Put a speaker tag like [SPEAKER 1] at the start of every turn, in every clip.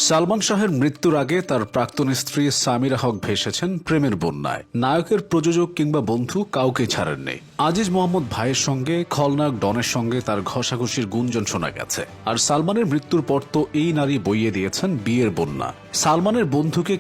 [SPEAKER 1] সালমান শাহের মৃত্যুর আগে তার প্রাক্তন স্ত্রী সামিরা হক ভেসেছেন প্রেমের বন্যায়। নায়কের প্রযোজক কিংবা বন্ধু কাউকে ছাড়েননি। আজিজ মোহাম্মদ ভাইয়ের সঙ্গে খলনায়ক ডনের সঙ্গে তার ঘষাঘষির গুঞ্জন শোনা গেছে। আর সালমানের মৃত্যুর পর তো এই নারী বইয়ে দিয়েছেন বিয়ের বন্যা। সালমানের বন্ধুকে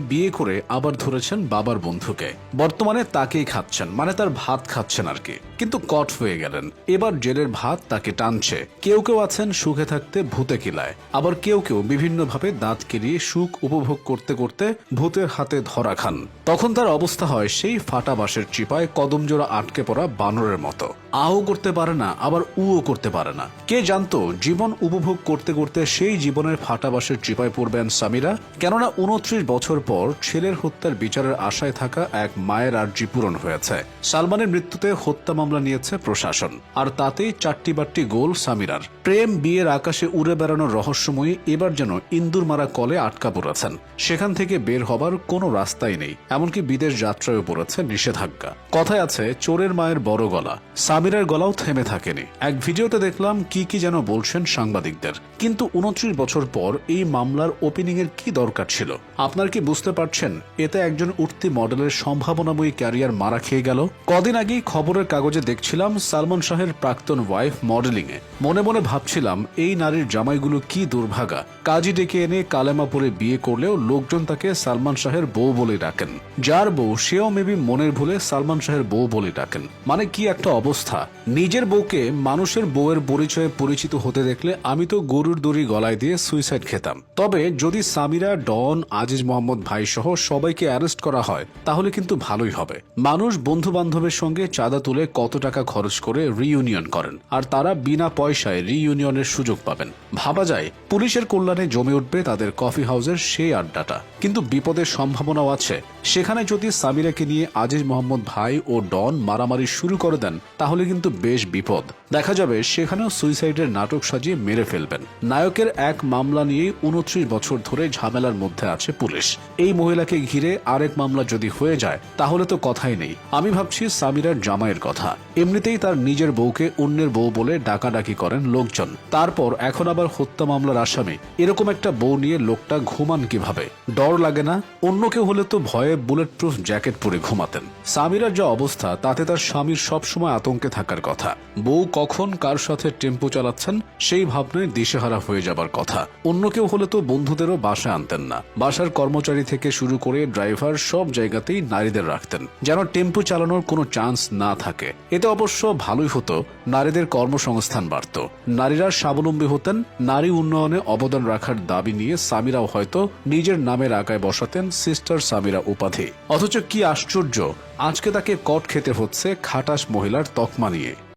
[SPEAKER 1] বিয়ে করে আবার ধরেছেন বাবার বন্ধুকে। বর্তমানে তাকেই খাচ্ছেন, মানে তার ভাত খাচ্ছেন আর কি। কিন্তু কট হয়ে গেলেন, এবার জেলের ভাত তাকে টানছে। কেউ কেউ আছেন সুখে থাকতে ভূতে কিলায়, আবার কেউ কেউ বিভিন্নভাবে দাঁত কেলিয়ে সুখ উপভোগ করতে করতে ভূতের হাতে ধরা খান। তখন তার অবস্থা হয় সেই ফাটা বাঁশের চিপায় কদমজোড়া আটকে পড়া বানরের মতো। আও করতে পারে না, আবার উও করতে পারে না। কে জানতো জীবন উপভোগ করতে করতে সেই জীবনের ফাটা বাঁশের চিপায় পড়বেন সামিরা। কেননা 29 বছর পর ছেলের হত্যার বিচারের আশায় থাকা এক মায়ের আর্জি পূরণ হয়েছে। সালমানের মৃত্যুতে হত্যা মামলা নিয়েছে প্রশাসন, আর তাতেই চারটি বাট্টি গোল সামিরার। প্রেম বিয়ের আকাশে উড়ে বেড়ানোর রহস্যময়ী এবার যেন ইন্দুর মারা কলে আটকা পড়েছেন। সেখান থেকে বের হবার কোনো রাস্তাই নেই, এমনকি বিদেশ যাত্রায়ও পড়েছে নিষেধাজ্ঞা। কথায় আছে চোরের মায়ের বড় গলা, সামিরার গলাও থেমে থাকেনি। এক ভিডিওতে দেখলাম কি যেন বলছেন সাংবাদিকদের। কিন্তু 29 বছর পর এই মামলার ওপেনিং এর কি দরকার ছিল? আপনার কি বুঝতে পারছেন এতে একজন উঠতি মডেলের সম্ভাবনাময়ী ক্যারিয়ার মারা খেয়ে গেল? কদিন আগেই খবরের কাগজে দেখছিলাম সালমান শাহের প্রাক্তন ওয়াইফ মডেলিং এ। মনে মনে ভাবছিলাম এই নারীর জামাইগুলো কি দুর্ভাগা। কাজী ডেকে এনে কালেমা পরে বিয়ে করলেও লোকজন তাকে সালমান শাহের বউ বলে ডাকেন। যার বউ সেও মেবি মনের ভুলে সালমান শাহের বউ বলে ডাকেন। মানে কি একটা অবস্থা! নিজের বউকে মানুষের বউয়ের পরিচয়ে পরিচিত হতে দেখলে আমি তো গরুর দড়ি গলায় দিয়ে সুইসাইড খেতাম। তবে যদি সামিরা, ডন, আজিজ মোহাম্মদ ভাই সহ সবাইকে অ্যারেস্ট করা হয় তাহলে কিন্তু ভালোই হবে। মানুষ বন্ধু বান্ধবের সঙ্গে চাঁদা তুলে কত টাকা খরচ করে রিইউনিয়ন করেন, আর তারা বিনা পয়সায় রিইউনিয়নের সুযোগ পাবেন। ভাবা যায় পুলিশের কল্যাণে জমে উঠবে তাদের কফি হাউসের সেই আড্ডাটা। কিন্তু বিপদের সম্ভাবনাও আছে। সেখানে যদি সামিরাকে নিয়ে আজিজ মোহাম্মদ ভাই ও ডন মারামারি শুরু করে দেন তাহলে কিন্তু বেশ বিপদ। দেখা যাবে সেখানেও সুইসাইডের নাটক সাজিয়ে মেরে ফেলবেন। নায়কের এক মামলা নিয়ে 29 বছর ধরে ঝামেলার মধ্যে আছে পুলিশ। এই মহিলাকে ঘিরে আরেক মামলা যদি হয়ে যায় তাহলে তো কথাই নেই। আমি ভাবছি সামিরার জামাইয়ের কথা। এমনিতেই তার নিজের বউকে অন্যের বউ বলে ডাকাডাকি করেন লোকজন, তারপর এখন আবার হত্যা মামলার আসামি। এরকম একটা বউ নিয়ে লোকটা ঘুমান কিভাবে? ডর লাগে না? অন্য কেউ হলে তো ভয়ে বুলেট প্রুফ জ্যাকেট পরে ঘুমাতেন। সামিরার যা অবস্থা তাতে তার স্বামীর সবসময় আতঙ্কে থাকার কথা। বউ কখন কার সাথে টেম্পো চালাচ্ছেন সেই ভাবনায় দিশেহারা হয়ে যাবার কথা। অন্য কেউ হলে তো বন্ধুদেরও বাসায় আনতেন না। বাসার কর্মচারী থেকে শুরু করে ড্রাইভার সব জায়গাতেই নারীদের রাখতেন, যেন টেম্পো চালানোর কোনো চান্স না থাকে। এতে অবশ্য ভালোই হতো, নারীদের কর্মসংস্থান বাড়ত, নারীরা স্বাবলম্বী হতেন। নারী উন্নয়নে অবদান রাখার দাবি নিয়ে সামিরাও হয়তো নিজের নামের আগায় বসাতেন সিস্টার সামিরা উপাধি। অথচ কি আশ্চর্য, আজকে তাকে কট খেতে হচ্ছে খাটাস মহিলার তকমা নিয়ে।